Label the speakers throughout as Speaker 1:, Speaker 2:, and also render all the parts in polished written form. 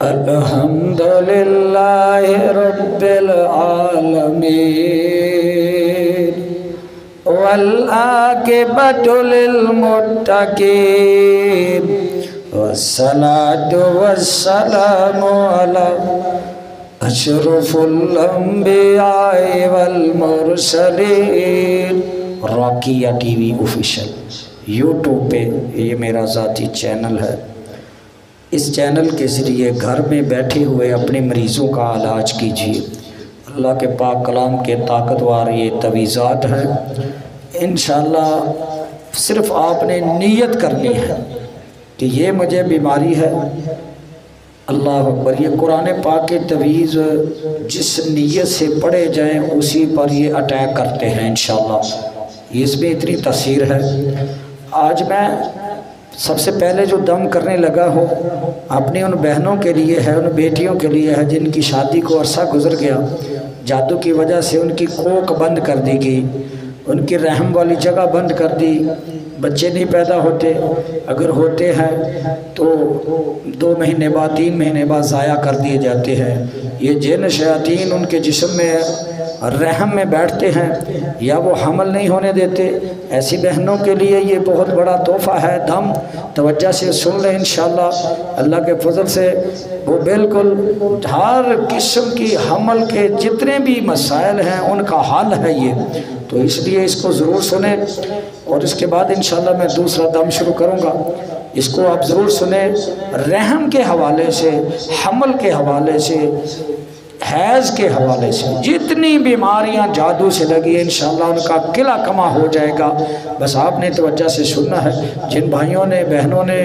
Speaker 1: الحمدللہ رب العالمین والعاقبۃ للمتقین والصلاۃ والسلام علی اشرف الانبیاء والمرسلین۔ راقیہ ٹی وی آفیشل یوٹیوب پہ یہ میرا ذاتی چینل ہے۔ اس چینل کے ذریعے گھر میں بیٹھے ہوئے اپنے مریضوں کا علاج کیجیے۔ اللہ کے پاک کلام کے طاقتور یہ تویزات ہیں، انشاءاللہ صرف آپ نے نیت کرنی ہے کہ یہ مجھے بیماری ہے۔ اللہ اکبر، یہ قرآن پاک کے تویز جس نیت سے پڑھے جائیں اسی پر یہ اٹیک کرتے ہیں انشاءاللہ۔ اس میں اتنی تاثیر ہے۔ آج میں سب سے پہلے جو دم کرنے لگا ہوں اپنی ان بہنوں کے لیے ہے، ان بیٹیوں کے لیے ہے جن کی شادی کو عرصہ گزر گیا، جادو کی وجہ سے ان کی کوکھ بند کر دی گئی، ان کی رحم والی جگہ بند کر دی، بچے نہیں پیدا ہوتے، اگر ہوتے ہیں تو 2 مہینے بعد 3 مہینے بعد ضائع کر دیے جاتے ہیں۔ یہ جن شیاطین ان کے جسم میں رحم میں بیٹھتے ہیں یا وہ حمل نہیں ہونے دیتے، ایسی بہنوں کے لیے یہ بہت بڑا تحفہ ہے۔ دم توجہ سے سن لیں، انشاءاللہ اللہ کے فضل سے وہ بالکل ہر قسم کی حمل کے جتنے بھی مسائل ہیں ان کا حل ہے یہ، تو اس لیے اس کو ضرور سنیں۔ اور اس کے بعد انشاءاللہ میں دوسرا دم شروع کروں گا، اس کو آپ ضرور سنیں۔ رحم کے حوالے سے، حمل کے حوالے سے، حیض کے حوالے سے جتنی بیماریاں جادو سے لگی انشاءاللہ ان کا قلعہ کما ہو جائے گا۔ بس آپ نے توجہ سے سننا ہے۔ جن بھائیوں نے بہنوں نے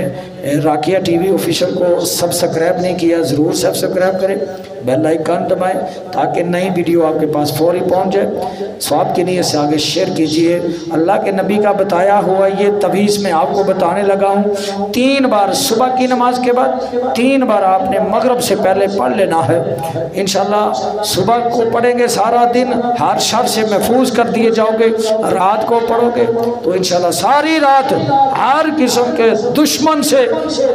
Speaker 1: راقیہ ٹی وی آفیشل کو سبسکرائب نہیں کیا ضرور سبسکرائب کریں، بیل آئیکن دبائیں تاکہ نئی ویڈیو آپ کے پاس فوری پہنچ جائے۔ ثواب کی نیت سے آگے شیئر کیجئے۔ اللہ کے نبی کا بتایا ہوا یہ تویز میں آپ کو بتانے لگا ہوں، 3 بار صبح کی نماز کے بعد، 3 بار آپ نے مغرب سے پہلے پڑھ لینا ہے۔ انشاءاللہ صبح کو پڑھیں گے سارا دن ہر شر سے محفوظ کر دیے جاؤ گے، رات کو پڑھو گے تو انشاءاللہ ساری رات ہر قسم کے دشمن سے،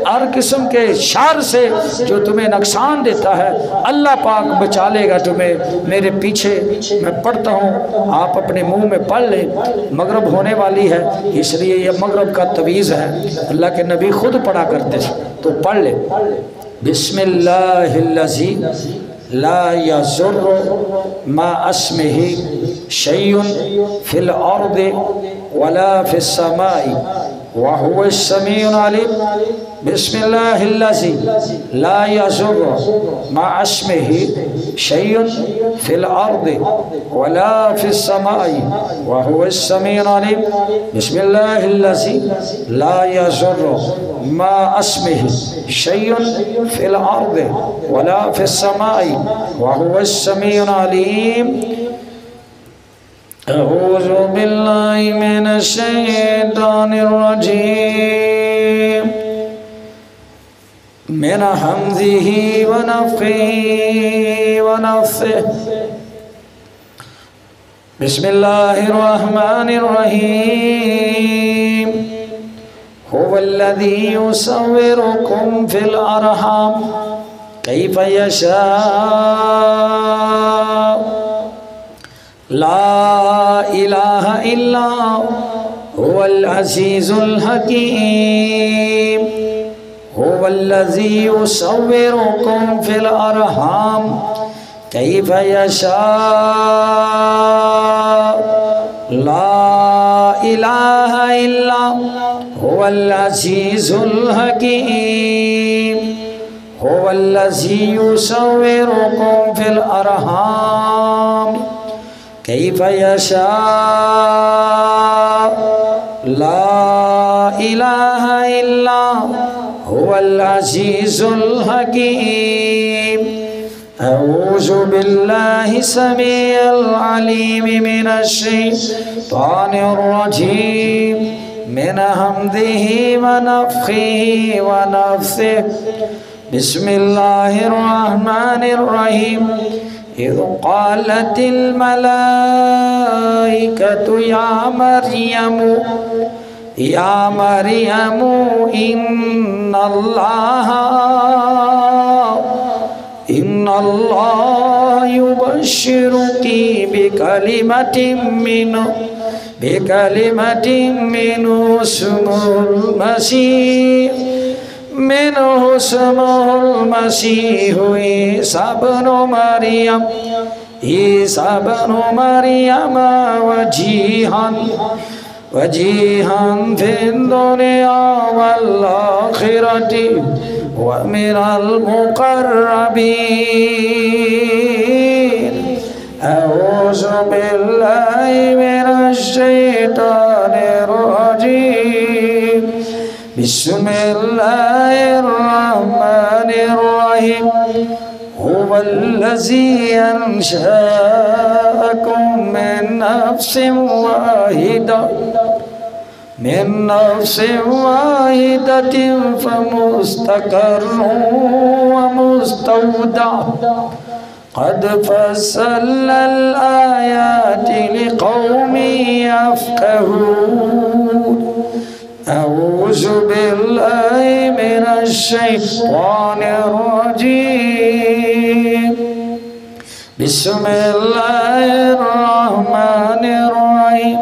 Speaker 1: ہر قسم کے شر سے جو تمہیں نقصان دیتا ہے اللہ پاک بچا لے گا تمہیں۔ میرے پیچھے میں پڑھتا ہوں، آپ اپنے منہ میں پڑھ لیں۔ مغرب ہونے والی ہے اس لیے یہ مغرب کا تویز ہے، اللہ کے نبی خود پڑھا کرتے تھے تو پڑھ لیں۔ بسم اللہ الذی لا یضر مع اسمہ شیء فی الارض ولا فی السماء وهو السمیع العلیم۔ بسم اللہ الذی لا یضر مع اسمہ شیء فی الارض ولا فی السماء وهو السمیع العلیم۔ بسم اللہ الذی لا یضر مع اسمہ شیء فی الارض ولا فی السماء وهو السمیع العلیم۔ اعوذ باللہ من الشیطان الرجیم من حمزہ ونفخہ ونفثہ۔ بسم اللہ الرحمن الرحیم۔ هو الذی یصورکم فی الارحام کیف یشاء لا الہ الا هو العزیز الحکیم۔ هو الذی یصورکم فی الارحام کیف یشاء لا الہ الا هو العزیز الحکیم۔ هو الذی یصورکم فی الارحام کیف یشاء لا الہ الا هو العزیز الحکیم۔ اعوذ باللہ السمیع العلیم من الشیطان الرجیم من حمدہ ونفخہ ونفثہ۔ بسم اللہ الرحمن الرحیم۔ اذ قالت الملائکۃ یا مریم ان اللہ इन्नल्लाह युबश्शिरुकी बिकलिमतिम मिन्हु मिन्हु इस्मुल मसीह ईसा इब्नु मरियम वजीहन फिद्दुनिया वल आखिरति व मिनल मुक़र्रबीन। अऊज़ु बिल्लाहि मिनश शैतानिर रजीम। बिस्मिल्लाहिर रहमानिर रहीम। हुवल्लज़ी अंशअकुम मिन नफ्सिन वाहिदतिन फमुस्तक़र्रुन व मुस्तौदा क़द फ़स्सलनल आयाति लिक़ौमिन यफ़क़हून। अऊज़ु बिल्लाहि मिनश शैतानिर रजीम। बिस्मिल्लाहिर रहमानिर रहीम।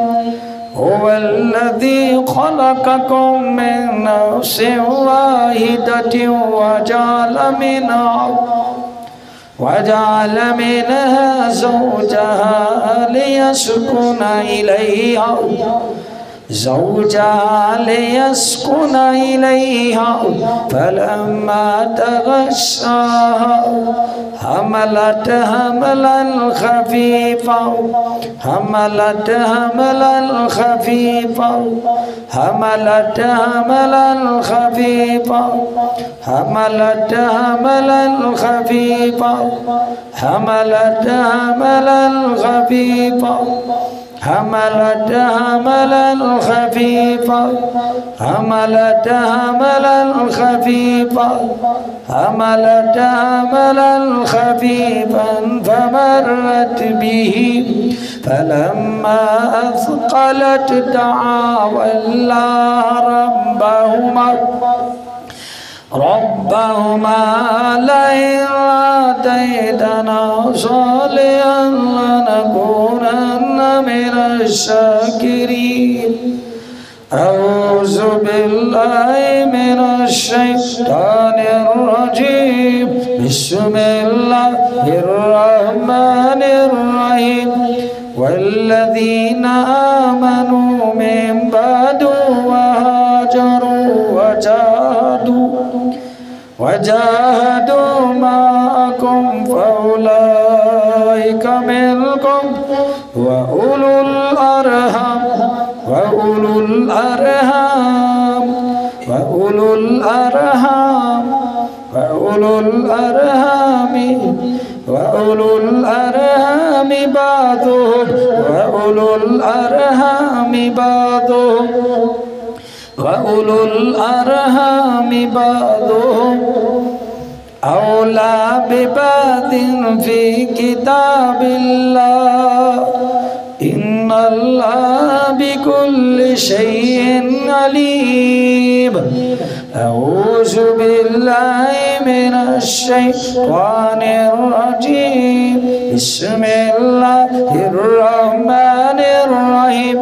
Speaker 1: हुवल्लज़ी ख़लक़कुम मिन नफ्सिन वाहिदतिन वजअल मिनहा ज़ौजहा लियस्कुन इलैहा फलम्मा तग़श्शाहा हमलत हमलन खफ़ीफ़ा حملت حملا خفيفا فمرت به فلما أثقلت دعوا الله ربهما لئن آتيتنا صالحا لنكونن من الشاكرين. أعوذ بالله من الشيطان الرجيم. بسم الله الرحمن الرحيم. والذين آمنوا من بعد وهاجروا وجاهدوا معكم فأولئك منكم وأولو الأرحام بعضهم أولى ببعض في كتاب الله إن الله بكل شيء عليم. أعوذ بالله من الشيطان الرجيم. بسم الله الرحمن الرحيم.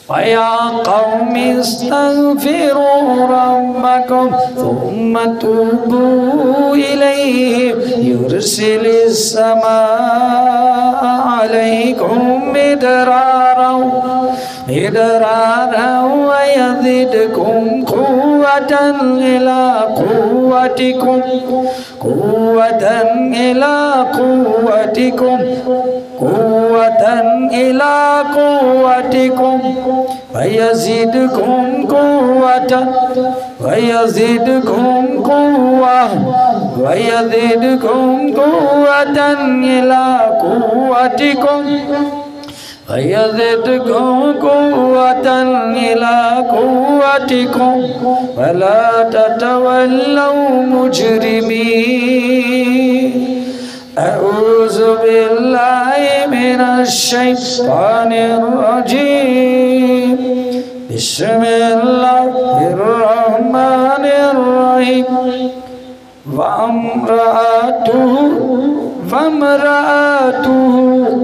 Speaker 1: ويا قوم استغفروا ربكم ثم توبوا إليه يرسل السماء عليكم مدرارا ويزدكم قوة إلى قوتكم ويزدكم قوة إلى قوتكم ولا تتولوا مجرمين. أعوذ بالله من الشيطان الرجيم. بسم الله الرحمن الرحيم. वम्रअतुहु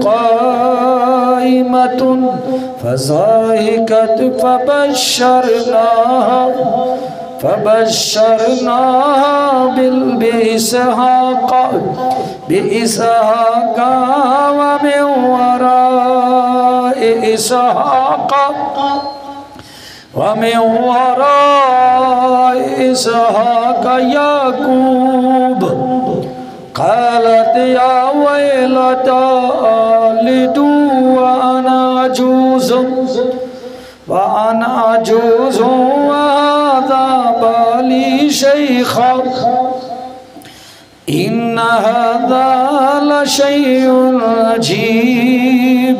Speaker 1: क़ाइमतुन फ़ज़ाहिकत फ़बश्शरनाहा बिइस्हाक़ व मिन वराइ इसहाक़ याकूब क़ालत या वैलता लिदू व अना अजूज़ुन व हाज़ा बाली शैख़ा इन्न हाज़ा लशैउन अजीब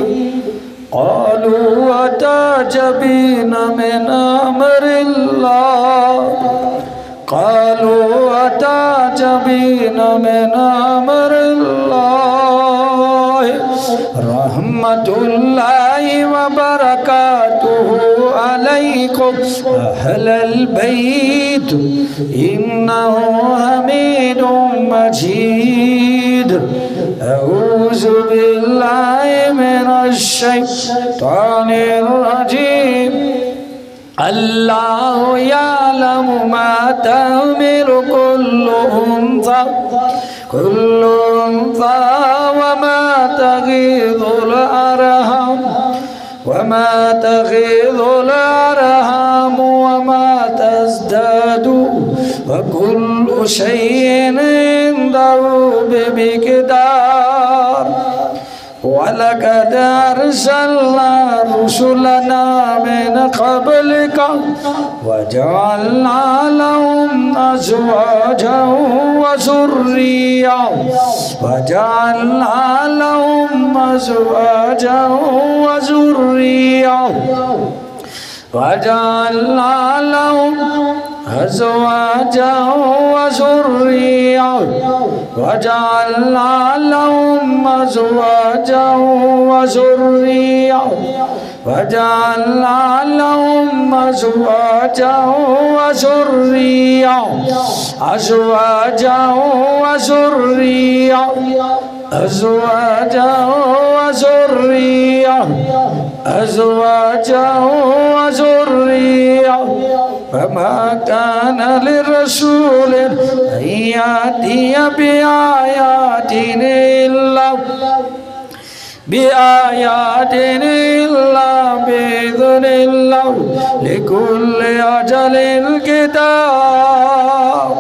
Speaker 1: क़ालू अतअजबीन मिन अम्रिल्लाह रहमतुल्लाहि व बरकातुहु अलैकुम अहलल बैत इन्नहु हमीदुम मजीद अऊज़ु बिल्लाहि मिनश शैतानिर रजीम अल्लाहु यअलमु मा तहमिलु कुल्लु उन्सा व मा तग़ीज़ुल अरहम व मा तज़्दादु व कुल्लु शैइन इंदहु बिमिक़दार वलक़द अर्सलना रुसुलना मिन क़ब्लिक वजअलना लहुम अज़वाजन व ज़ुर्रिय्या वमा कान लिर्रसूल अन यातिया बिआयातिन इल्ला बिइज़्निल्लाह लिकुल्लि अजलिन किताब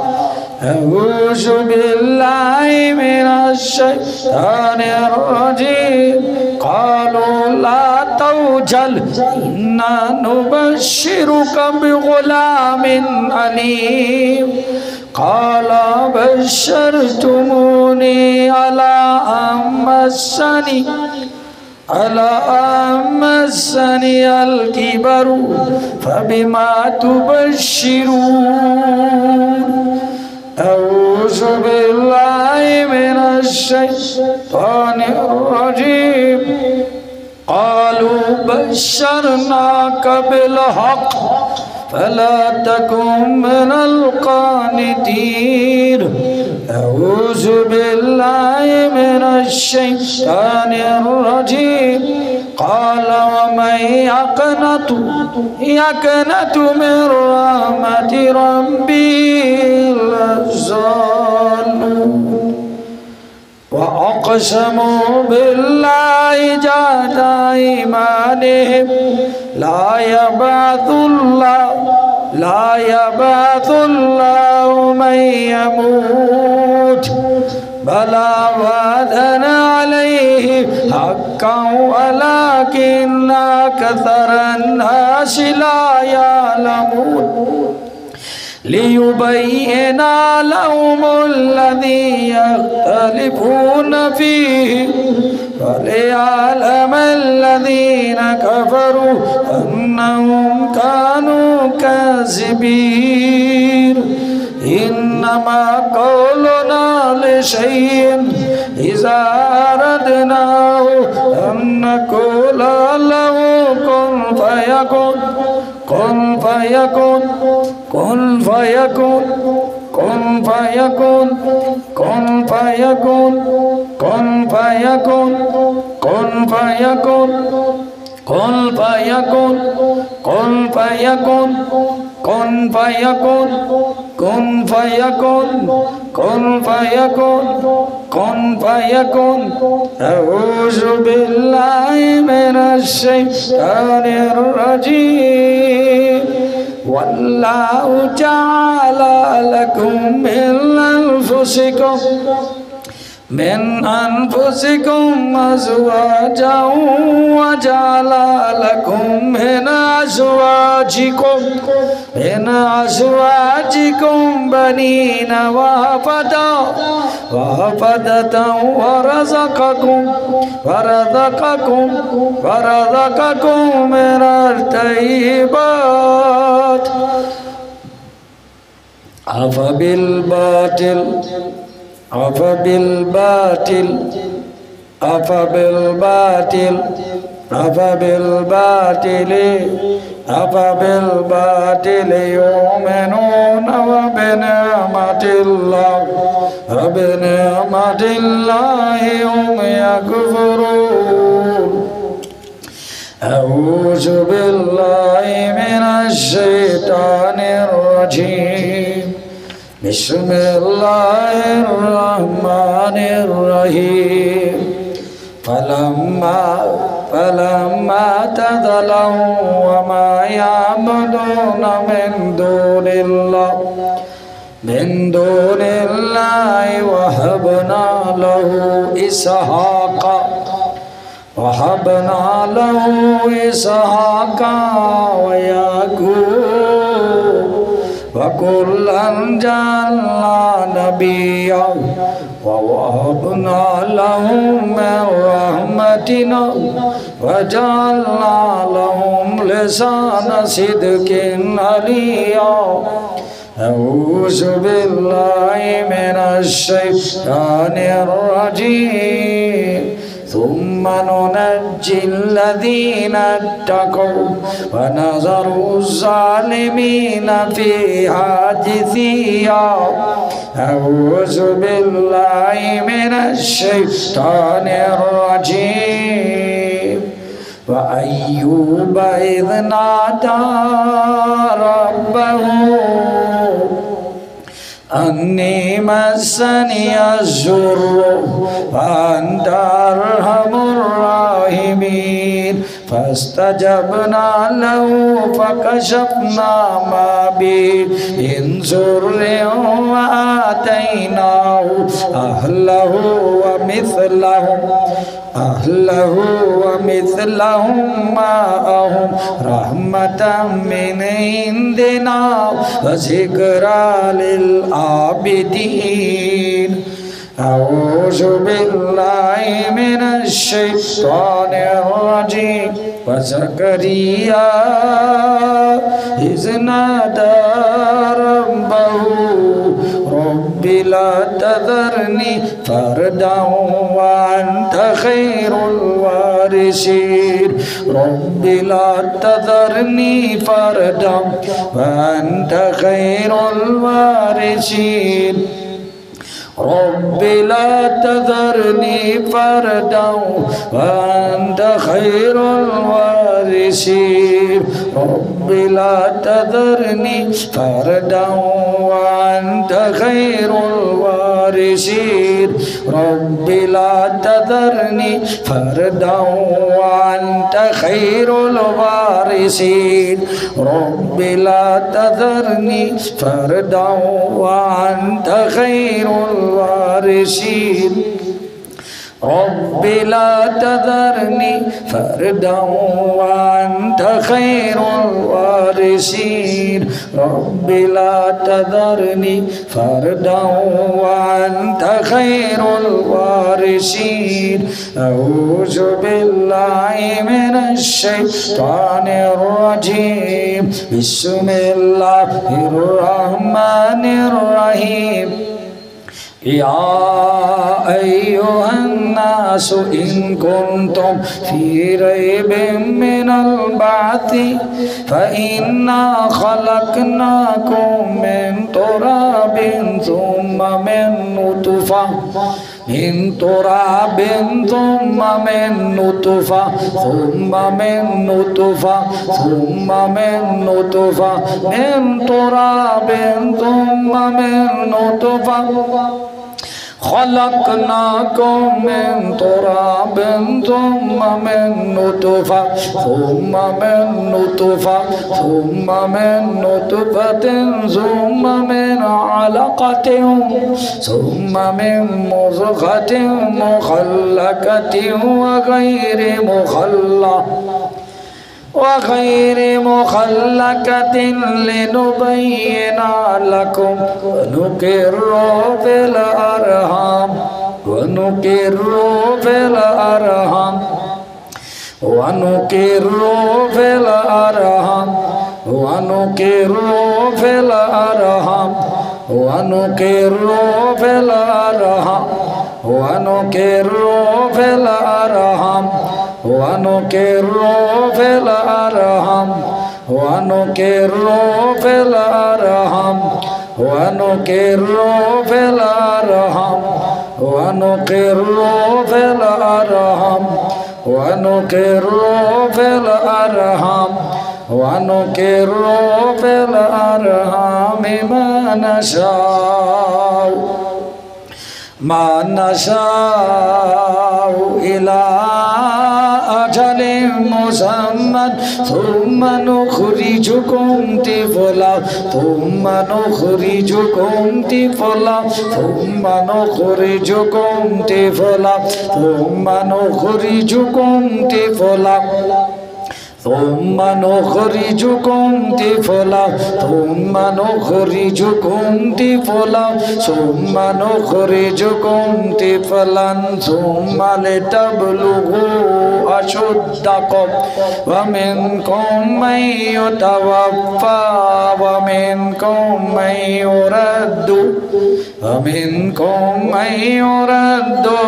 Speaker 1: अऊज़ु बिल्लाहि मिनश शैतानिर रजीम क़ालू ला तवजल इन्ना नुबश्शिरुका बिग़ुलामिन अलीम क़ाल बश्शरतुमूनी अला अम्मस्सनी अल-किबरु फबिमा तुबश्शिरून अऊज़ु बिल्लाहि मिनश शैतानिर रजीम क़ालू बश्शरनाका बिल-हक़्क़ फला तकुन मिनल क़ानितीन अऊज़ु बिल्लाहि मिनश शैतानिर रजीम क़ाल वमन यक़नतु मिन रहमति रब्बी इल्ला ज़ालिमून वअक़समू बिल्लाहि जहद ऐमानिहिम ला यबअथुल्लाहु मन यमूत बला वअदन अलैहि हक़्क़न वलाकिन्न अक्सरन नासि ला यअलमून लियुबय्यिन लहुमुल्लज़ी यख्तलिफून फ़ीहि वलियअलमल्लज़ीन कफ़रू अन्नहुम कानू काज़िबीन इन्नमा क़ौलुना लिशैइन इज़ा अरदनाहु अन नक़ूला लहु कुन फयकुन कुन फयकुन कुन फयकुन कुन फयकुन कुन फयकुन कुन फयकुन कुन फयकुन कुन फयकुन कुन फयकुन कुन फयकुन कुन फयकुन अऊज़ु बिल्लाहि मिनश शैतानिर रजीम वल्लाहु जअला लकुम मिन अनफुसिकुम अज़वाजन व जअला लकुम मिन अज़वाजिकुम बनीना व हफ़दतन वरज़क़कुम मिनत तय्यिबात अफ़बिल बातिल युमिनून व बिनिअमतिल्लाहि हुम यकफ़ुरून अऊज़ु बिल्लाहि मिनश शैतानिर रजीम बिस्मिल्लाहिर्रहमानिर्रहीम फलम्मा तज़लहु वमा यअबुदून मिन दूनिल्लाहि वहबना लहु इसहाक़ा व याक़ूब वकुल्लन जअलना नबिय्यन ववहबना लहुम मिन रहमतिना वजअलना लहुम लिसाना सिद्क़िन अलिय्या अऊज़ु बिल्लाहि मिनश शैतानिर रजीम सुम्मा नुनज्जिल्लज़ीना इत्तक़ौ व नज़रुज़्ज़ालिमीना फ़ीहा जिसिया अऊज़ु बिल्लाहि मिनश शैतानिर रजीम व अय्यूब इज़ नादा रब्बहु अन्नी मस्सनियज़्ज़ुर्रु व अन्त अर्हमुर राहिमीन फस्तजबना लहु फकशफना मा बिहि मिन ज़ुर्रिन व आतैनाहु अहलहु व मिथलहुम माअहुम रहमतम मिन इंदिना व ज़िक्रा लिल आबिदीन अऊज़ु बिल्लाहि मिनश शैतानिर रजीम व ज़करिया इज़ नादा रब्बहु रब्बि ला तज़रनी फ़र्दन व अन्त खैरुल वारिसीन रब्बि ला तज़रनी फ़र्दन व अन्त खैरुल वारिसीन रब्बि ला तज़रनी फ़र्दन व अन्त खैरुल वारिसीन रब्बि ला तज़रनी फ़र्दन व अन्त खैरुल वारिसीन रब्बि ला तज़रनी फ़र्दन व अन्त खैरुल वारिसीन रब्बि ला तज़रनी फ़र्दन व अन्त खैरुल वारिसीन रब्बि ला तज़रनी फ़र्दन व अन्त खैरुल वारिसीन रब्बि ला तज़रनी फ़र्दन व अन्त खैरुल वारिसीन अऊज़ु बिल्लाहि मिनश शैतानिर रजीम बिस्मिल्लाहिर रहमानिर रहीम या अय्युहन्नास इन कुन्तुम फी रैबिम मिनल बाति फइन्ना खलकनाकुम मिन तुराबिन सुम्मा मिन नुतफा मिन तुराबिन सुम्मा मिन नुतफा सुम्मा मिन नुतफा सुम्मा मिन नुतफा मिन तुराबिन सुम्मा मिन नुतफा खलकनाकुम मिन तुराबिन सुम्मा मिन नुतफा सुम्मा मिन नुतफा सुम्मा मिन नुतफतिन सुम्मा मिन अलक़तिन सुम्मा मिन मुज़ग़तिन मुख़ल्लक़तिन व गैरि मुख़ल्लक़तिन लिनुबय्यिना लकुम नुक़िर्रु फ़िल अरहाम वनुक़िर्रु फ़िल अरहाम वनुक़िर्रु फ़िल अरहाम वनुक़िर्रु फ़िल अरहाम वनुक़िर्रु फ़िल अरहाम वनुक़िर्रु फ़िल अरहाम वनुक़िर्रु फ़िल अरहाम वनुक़िर्रु फ़िल अरहाम वनुक़िर्रु फ़िल अरहाम वनुक़िर्रु फ़िल अरहाम वनुक़िर्रु फ़िल अरहाम वनुक़िर्रु फ़िल अरहाम मा नशाउ इला अजलिम मुसम्मन थुम्मा नुख़रिजुकुम तिफ़ला थुम्मा नुख़रिजुकुम तिफ़ला थुम्मा नुख़रिजुकुम तिफ़ला थुम्मा नुख़रिजुकुम तिफ़ला थुम्मा नुख़रिजुकुम तिफ़ला थुम्मा नुख़रिजुकुम तिफ़ला सुम्मा नुख़रिजुकुम तिफ़लन सुम्मा लितब्लुगू अशुद्दकुम व मिनकुम मन युतवफ़्फ़ा व मिनकुम मन युरद्दु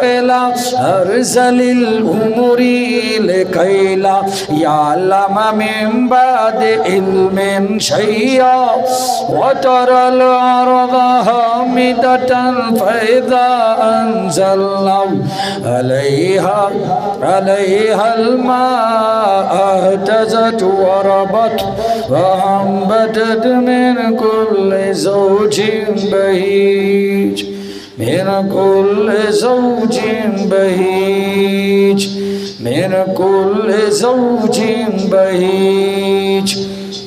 Speaker 1: इला अर्ज़लिल उमूरि लिकैला यअलम मिन बादि इल्मिन शैया व तरल अर्ज़ हामिदतन फ़इज़ा अंज़लना अलैहल माअ इहतज़त व रबत व अंबतत मिन कुल्लि ज़ौजिन बहीज मिन कुल्लि ज़ौजिन बहीज मिन कुल्लि ज़ौजिन बहीज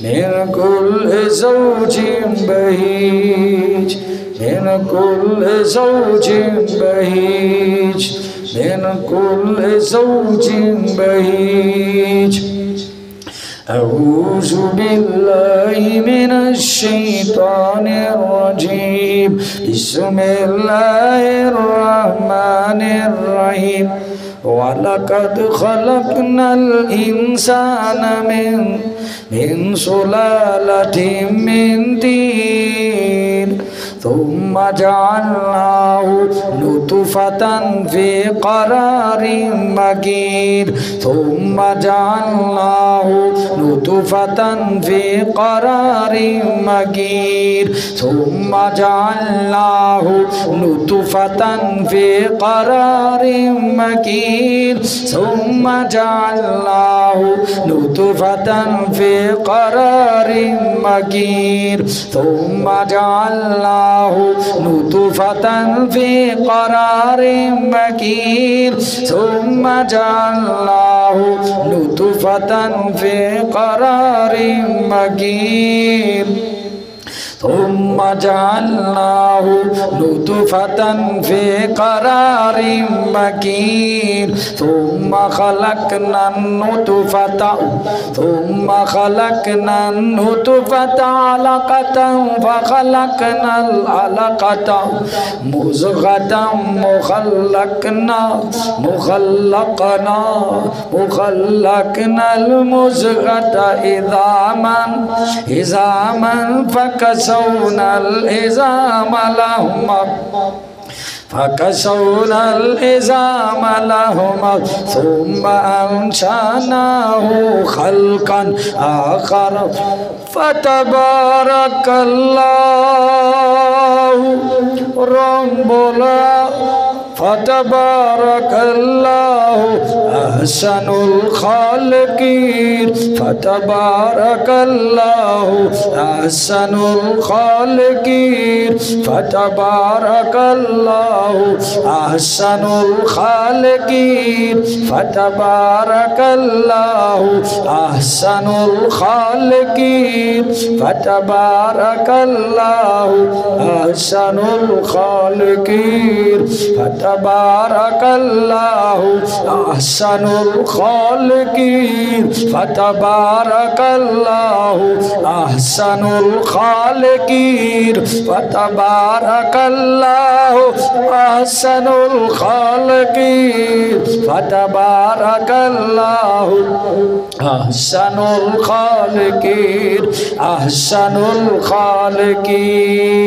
Speaker 1: मिन कुल्लि ज़ौजिन बहीज मिन कुल्लि ज़ौजिन बहीज मिन कुल्लि ज़ौजिन बहीज अऊज़ु बिल्लाहि मिनश शैतानिर रजीम बिस्मिल्लाहिर रहमानिर रहीम वलक़द ख़लक़नल इंसाना मिन सुलालतिन मिन तीन थुम्मा जअलनाहु नुतफ़तन फ़ी क़रारिन मकीन थुम्मा जअलनाहु नुतफ़तन फ़ी क़रारिन मकीन थुम्मा जअलनाहु नुतफ़तन फ़ी क़रारिन मकीन थुम्मा जअलनाहु नुतफ़तन फ़ी क़रारिन मकीन थुम्मा जअलनाहु नुतफ़तन फ़ी क़रारिन मकीन थुम्मा जअलनाहु नुतफ़तन फ़ी क़रारिन मकीन थुम्मा जअलनाहु नुतफ़तन फ़ी क़रारिन मकीन थुम्मा ख़लक़नन नुतफ़ता अलक़तन फ़ख़लक़नल अलक़ता मुज़ग़तन मुख़ल्लक़नल मुज़ग़ता इज़ामन फ़कसवनाहु फकसौना इज़ाम लहुमा फकसौना इज़ाम लहुमा सुम्मा अंशानाहु खल्कन आखर फतबारकल्लाहु रब्बुल फतबारकल्लाहु अहसनुल खालिकीन फतबारकल्लाहु अहसनुल खालिकीन फतबारकल्लाहु अहसनुल खालिकीन फतबारकल्लाहु अहसनुल खालिकीन फतबारकल्लाहु अहसनुल खालिकीन फतबारकल्लाहु अहसनुल खालिकीन फतबारकल्लाहु अहसनुल खालिकीन फतबारकल्लाहु अहसनुल खालिकीन फतबारकल्लाहु अहसनुल खालिकीन अहसनुल खालिकीन।